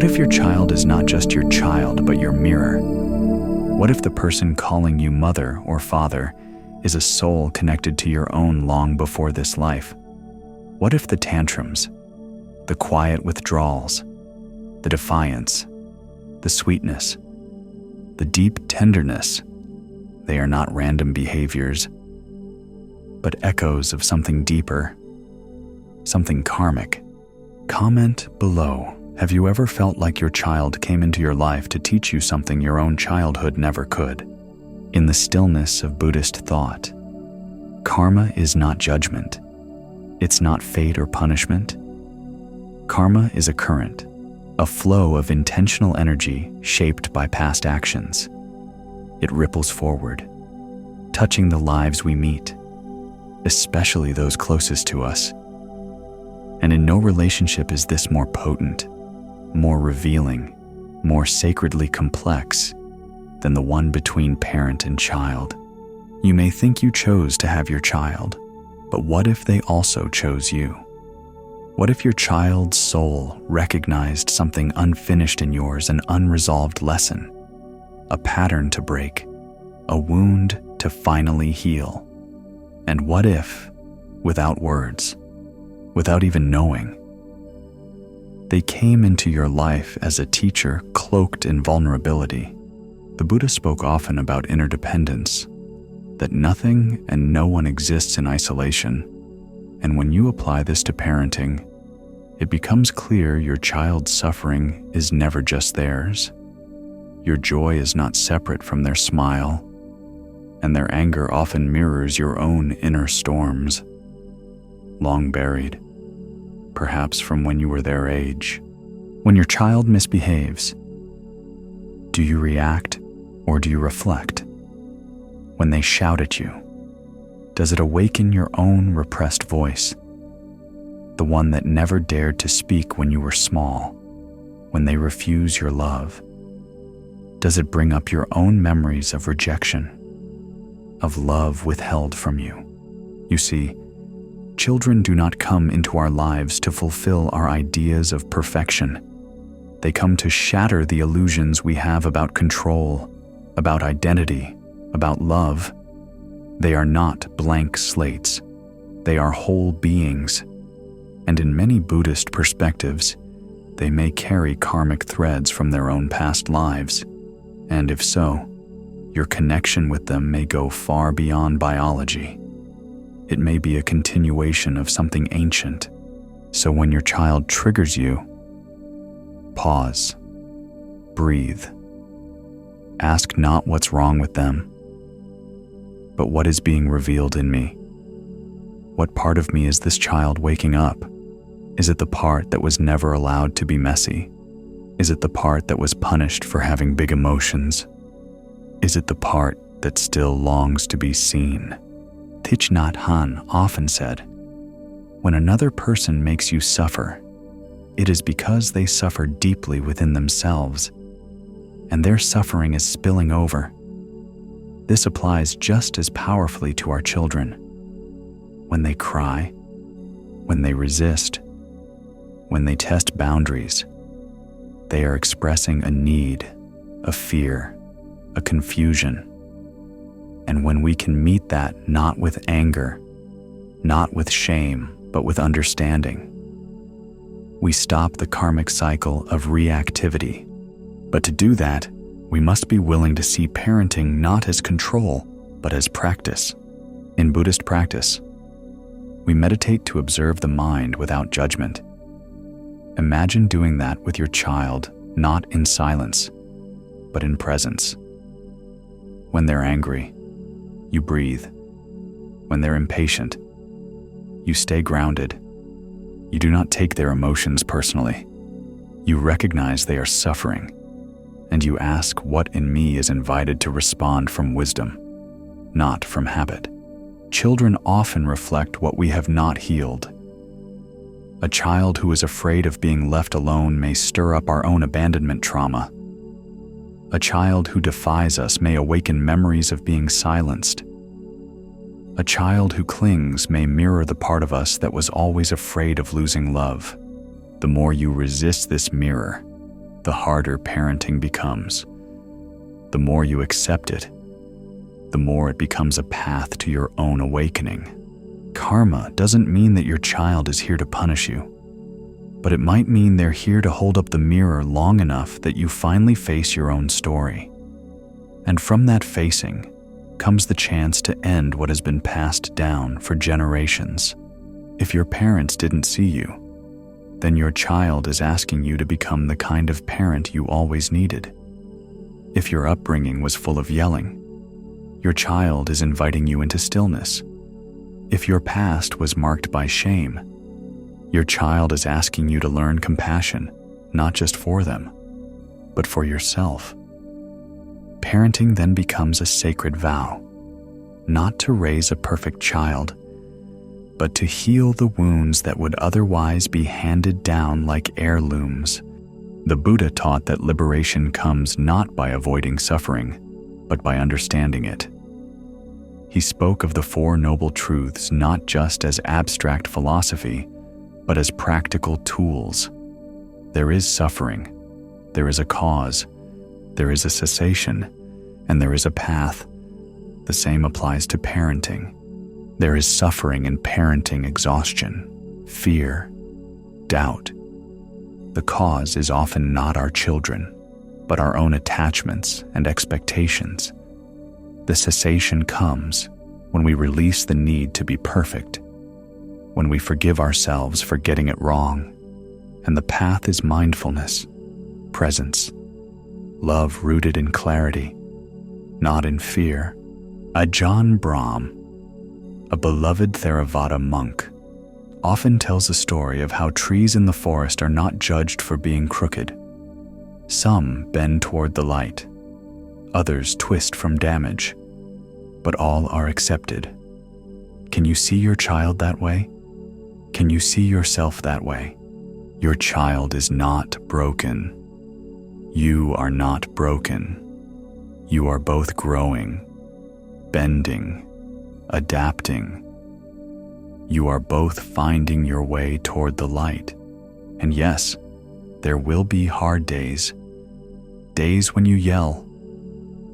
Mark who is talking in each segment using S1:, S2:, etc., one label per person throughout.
S1: if your child is not just your child, but your mirror? What if the person calling you mother or father is a soul connected to your own long before this life? What if the tantrums, the quiet withdrawals, the defiance, the sweetness, the deep tenderness, they are not random behaviors, but echoes of something deeper, something karmic? Comment below. Have you ever felt like your child came into your life to teach you something your own childhood never could? In the stillness of Buddhist thought, karma is not judgment. It's not fate or punishment. Karma is a current, a flow of intentional energy shaped by past actions. It ripples forward, touching the lives we meet, especially those closest to us. And in no relationship is this more potent, more revealing, more sacredly complex than the one between parent and child. You may think you chose to have your child, but what if they also chose you? What if your child's soul recognized something unfinished in yours, an unresolved lesson, a pattern to break, a wound to finally heal? And what if, without words, without even knowing, they came into your life as a teacher cloaked in vulnerability? The Buddha spoke often about interdependence, that nothing and no one exists in isolation. And when you apply this to parenting, it becomes clear your child's suffering is never just theirs. Your joy is not separate from their smile, and their anger often mirrors your own inner storms, long buried, perhaps from when you were their age. When your child misbehaves, do you react or do you reflect? When they shout at you, does it awaken your own repressed voice, the one that never dared to speak when you were small? When they refuse your love, does it bring up your own memories of rejection, of love withheld from you? You see, children do not come into our lives to fulfill our ideas of perfection. They come to shatter the illusions we have about control, about identity, about love. They are not blank slates. They are whole beings. And in many Buddhist perspectives, they may carry karmic threads from their own past lives. And if so, your connection with them may go far beyond biology. It may be a continuation of something ancient. So when your child triggers you, pause, breathe. Ask not what's wrong with them, but what is being revealed in me? What part of me is this child waking up? Is it the part that was never allowed to be messy? Is it the part that was punished for having big emotions? Is it the part that still longs to be seen? Thich Nhat Hanh often said, "When another person makes you suffer, it is because they suffer deeply within themselves, and their suffering is spilling over." This applies just as powerfully to our children. When they cry, when they resist, when they test boundaries, they are expressing a need, a fear, a confusion. And when we can meet that not with anger, not with shame, but with understanding, we stop the karmic cycle of reactivity. But to do that, we must be willing to see parenting not as control, but as practice. In Buddhist practice, we meditate to observe the mind without judgment. Imagine doing that with your child, not in silence, but in presence. When they're angry, you breathe. When they're impatient, you stay grounded. You do not take their emotions personally. You recognize they are suffering, and you ask what in me is invited to respond from wisdom, not from habit. Children often reflect what we have not healed. A child who is afraid of being left alone may stir up our own abandonment trauma. A child who defies us may awaken memories of being silenced. A child who clings may mirror the part of us that was always afraid of losing love. The more you resist this mirror, the harder parenting becomes. The more you accept it, the more it becomes a path to your own awakening. Karma doesn't mean that your child is here to punish you, but it might mean they're here to hold up the mirror long enough that you finally face your own story. And from that facing comes the chance to end what has been passed down for generations. If your parents didn't see you, then your child is asking you to become the kind of parent you always needed. If your upbringing was full of yelling, your child is inviting you into stillness. If your past was marked by shame, your child is asking you to learn compassion, not just for them, but for yourself. Parenting then becomes a sacred vow, not to raise a perfect child, but to heal the wounds that would otherwise be handed down like heirlooms. The Buddha taught that liberation comes not by avoiding suffering, but by understanding it. He spoke of the Four Noble Truths not just as abstract philosophy, but as practical tools. There is suffering, there is a cause, there is a cessation, and there is a path. The same applies to parenting. There is suffering in parenting exhaustion, fear, doubt. The cause is often not our children, but our own attachments and expectations. The cessation comes when we release the need to be perfect, when we forgive ourselves for getting it wrong, and the path is mindfulness, presence, love rooted in clarity, not in fear. Ajahn Brahm, a beloved Theravada monk, often tells a story of how trees in the forest are not judged for being crooked. Some bend toward the light, others twist from damage, but all are accepted. Can you see your child that way? Can you see yourself that way? Your child is not broken. You are not broken. You are both growing, bending, adapting. You are both finding your way toward the light. And yes, there will be hard days. Days when you yell.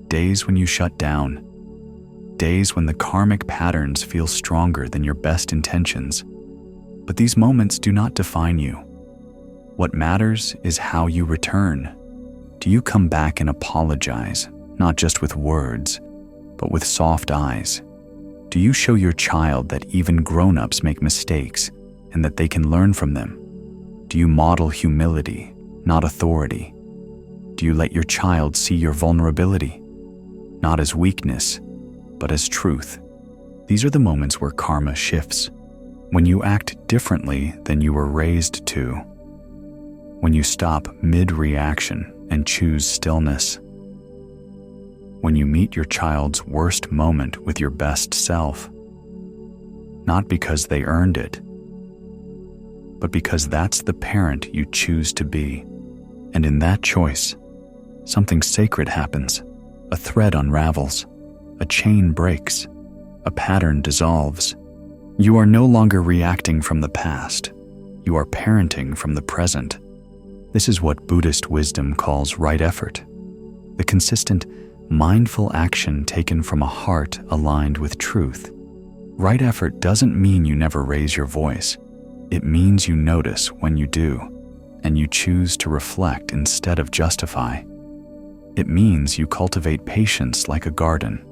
S1: Days when you shut down. Days when the karmic patterns feel stronger than your best intentions. But these moments do not define you. What matters is how you return. Do you come back and apologize, not just with words, but with soft eyes? Do you show your child that even grown-ups make mistakes and that they can learn from them? Do you model humility, not authority? Do you let your child see your vulnerability, not as weakness, but as truth? These are the moments where karma shifts, when you act differently than you were raised to, when you stop mid-reaction and choose stillness, when you meet your child's worst moment with your best self, not because they earned it, but because that's the parent you choose to be. And in that choice, something sacred happens. A thread unravels, a chain breaks, a pattern dissolves. You are no longer reacting from the past. You are parenting from the present. This is what Buddhist wisdom calls right effort, the consistent, mindful action taken from a heart aligned with truth. Right effort doesn't mean you never raise your voice. It means you notice when you do, and you choose to reflect instead of justify. It means you cultivate patience like a garden,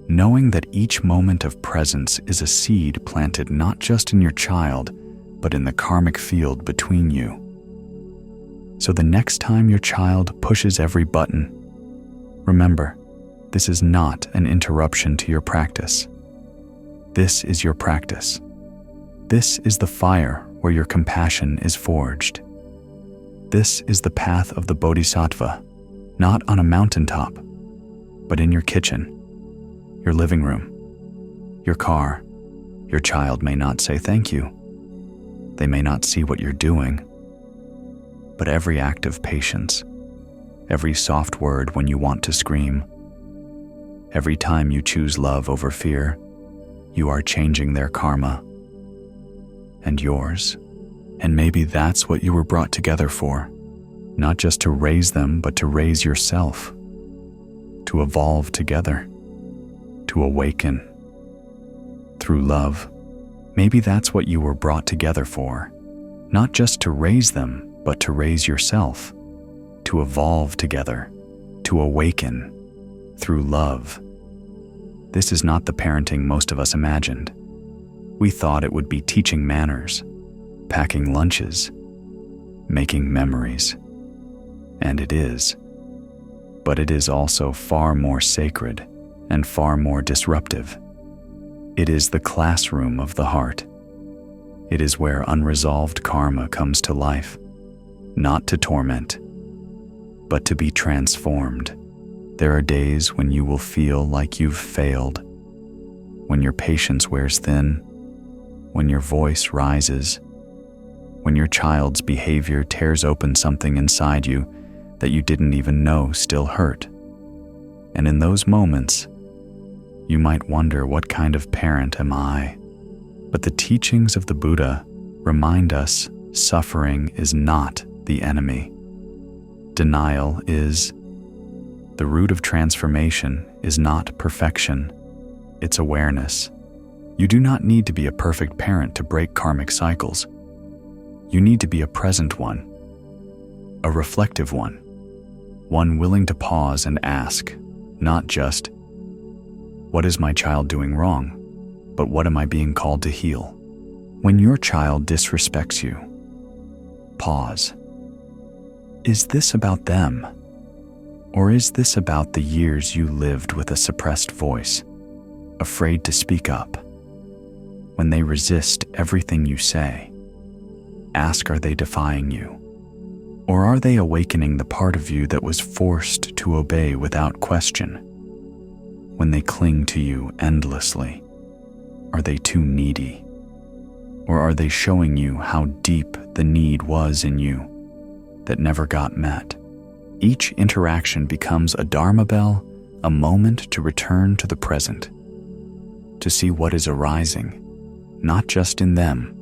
S1: knowing that each moment of presence is a seed planted not just in your child, but in the karmic field between you. So the next time your child pushes every button, remember, this is not an interruption to your practice. This is your practice. This is the fire where your compassion is forged. This is the path of the Bodhisattva, not on a mountaintop, but in your kitchen, your living room, your car. Your child may not say thank you. They may not see what you're doing, but every act of patience, every soft word when you want to scream, every time you choose love over fear, you are changing their karma and yours. And maybe that's what you were brought together for, not just to raise them, but to raise yourself, to evolve together, to awaken through love. Maybe that's what you were brought together for, not just to raise them, but to raise yourself, to evolve together, to awaken through love. This is not the parenting most of us imagined. We thought it would be teaching manners, packing lunches, making memories. And it is. But it is also far more sacred and far more disruptive. It is the classroom of the heart. It is where unresolved karma comes to life, not to torment, but to be transformed. There are days when you will feel like you've failed, when your patience wears thin, when your voice rises, when your child's behavior tears open something inside you that you didn't even know still hurt. And in those moments, you might wonder, what kind of parent am I? But the teachings of the Buddha remind us suffering is not the enemy. Denial is. The root of transformation is not perfection, it's awareness. You do not need to be a perfect parent to break karmic cycles. You need to be a present one, a reflective one willing to pause and ask, not just, what is my child doing wrong, but what am I being called to heal? When your child disrespects you, pause. Is this about them? Or is this about the years you lived with a suppressed voice, afraid to speak up? When they resist everything you say, ask, are they defying you? Or are they awakening the part of you that was forced to obey without question? When they cling to you endlessly, are they too needy? Or are they showing you how deep the need was in you that never got met? Each interaction becomes a dharma bell, a moment to return to the present, to see what is arising, not just in them,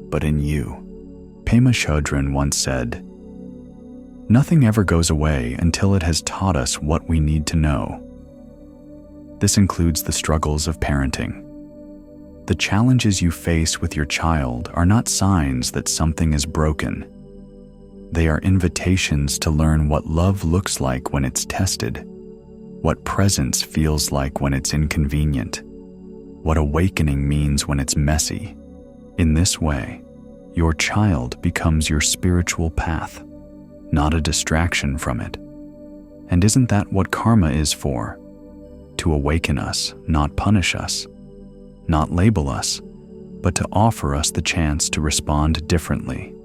S1: but in you. Pema Chodron once said, "Nothing ever goes away until it has taught us what we need to know." This includes the struggles of parenting. The challenges you face with your child are not signs that something is broken. They are invitations to learn what love looks like when it's tested, what presence feels like when it's inconvenient, what awakening means when it's messy. In this way, your child becomes your spiritual path, not a distraction from it. And isn't that what karma is for? To awaken us, not punish us, not label us, but to offer us the chance to respond differently.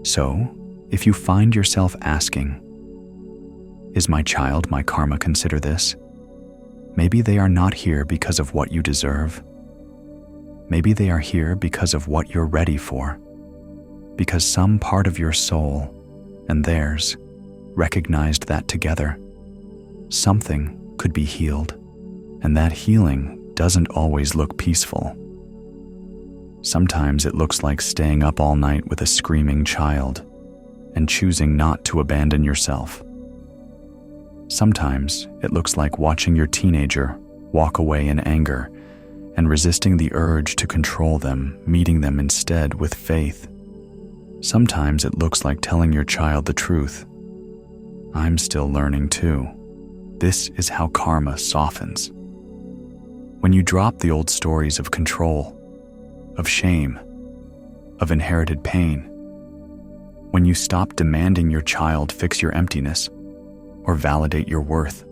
S1: So, if you find yourself asking, is my child my karma consider this? Maybe they are not here because of what you deserve. Maybe they are here because of what you're ready for. Because some part of your soul and theirs recognized that together, something could be healed. And that healing doesn't always look peaceful. Sometimes it looks like staying up all night with a screaming child and choosing not to abandon yourself. Sometimes it looks like watching your teenager walk away in anger and resisting the urge to control them, meeting them instead with faith. Sometimes it looks like telling your child the truth. I'm still learning too. This is how karma softens. When you drop the old stories of control, of shame, of inherited pain, when you stop demanding your child fix your emptiness or validate your worth,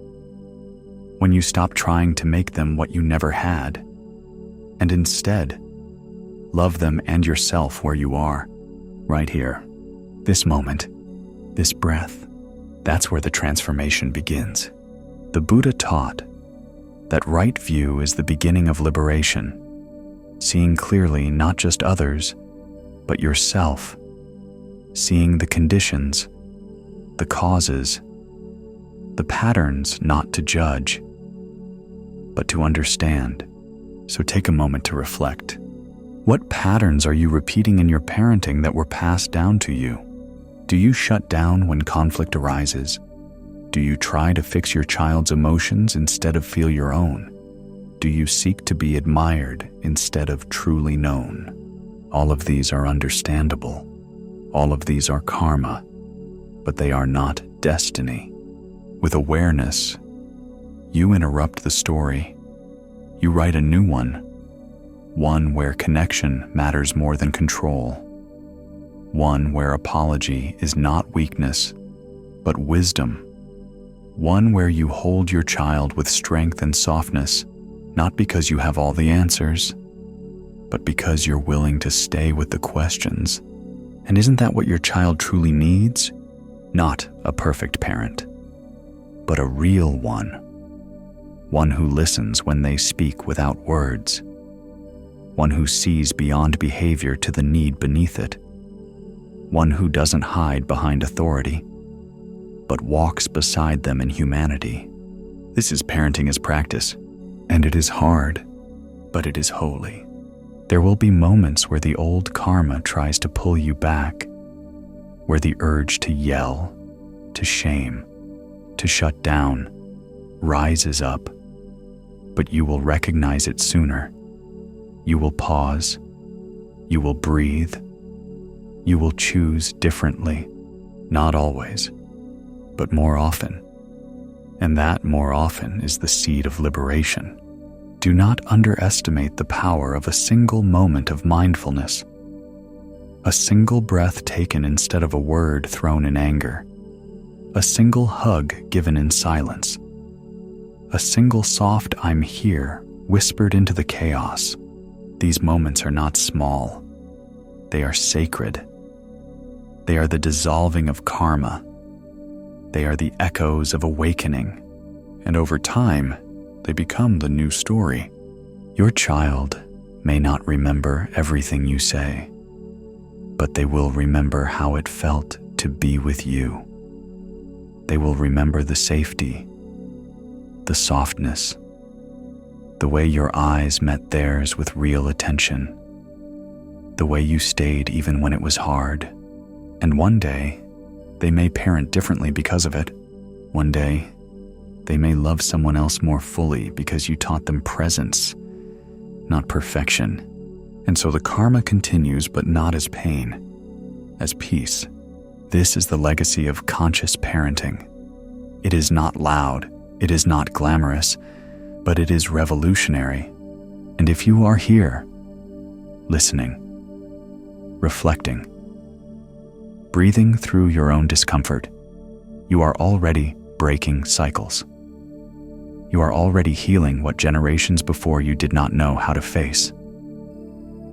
S1: when you stop trying to make them what you never had, and instead love them and yourself where you are, right here, this moment, this breath, that's where the transformation begins. The Buddha taught that right view is the beginning of liberation, seeing clearly not just others, but yourself, seeing the conditions, the causes, the patterns, not to judge, but to understand. So take a moment to reflect. What patterns are you repeating in your parenting that were passed down to you? Do you shut down when conflict arises? Do you try to fix your child's emotions instead of feel your own? Do you seek to be admired instead of truly known? All of these are understandable. All of these are karma, but they are not destiny. With awareness, you interrupt the story. You write a new one where connection matters more than control, one where apology is not weakness, but wisdom, one where you hold your child with strength and softness, not because you have all the answers, but because you're willing to stay with the questions. And isn't that what your child truly needs? Not a perfect parent, but a real one who listens when they speak without words, one who sees beyond behavior to the need beneath it, one who doesn't hide behind authority, but walks beside them in humanity. This is parenting as practice, and it is hard, but it is holy. There will be moments where the old karma tries to pull you back, where the urge to yell, to shame, to shut down, rises up, but you will recognize it sooner. You will pause, you will breathe, you will choose differently, not always, but more often. And that more often is the seed of liberation. Do not underestimate the power of a single moment of mindfulness, a single breath taken instead of a word thrown in anger, a single hug given in silence, a single soft "I'm here" whispered into the chaos. These moments are not small. They are sacred. They are the dissolving of karma. They are the echoes of awakening. And over time, they become the new story. Your child may not remember everything you say, but they will remember how it felt to be with you. They will remember the safety, the softness, the way your eyes met theirs with real attention, the way you stayed even when it was hard. And one day, they may parent differently because of it. One day, they may love someone else more fully because you taught them presence, not perfection. And so the karma continues, but not as pain, as peace. This is the legacy of conscious parenting. It is not loud, it is not glamorous, but it is revolutionary. And if you are here, listening, reflecting, breathing through your own discomfort, you are already breaking cycles. You are already healing what generations before you did not know how to face.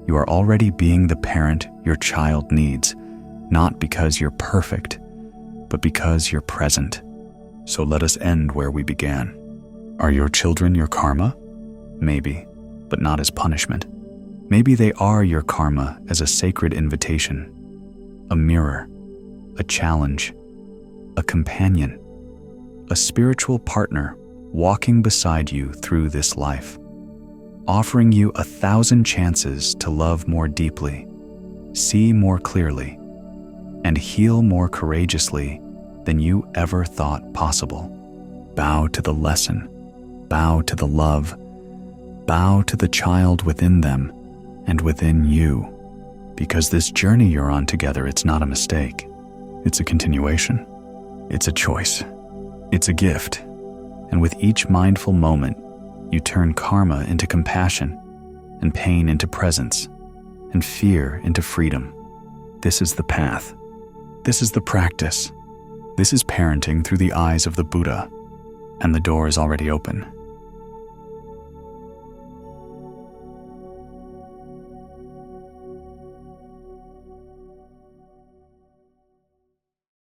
S1: You are already being the parent your child needs, not because you're perfect, but because you're present. So let us end where we began. Are your children your karma? Maybe, but not as punishment. Maybe they are your karma as a sacred invitation, a mirror, a challenge, a companion, a spiritual partner walking beside you through this life, offering you 1,000 chances to love more deeply, see more clearly, and heal more courageously than you ever thought possible. Bow to the lesson, bow to the love, bow to the child within them and within you, because this journey you're on together, it's not a mistake. It's a continuation. It's a choice. It's a gift. And with each mindful moment, you turn karma into compassion, and pain into presence, and fear into freedom. This is the path. This is the practice. This is parenting through the eyes of the Buddha, and the door is already open.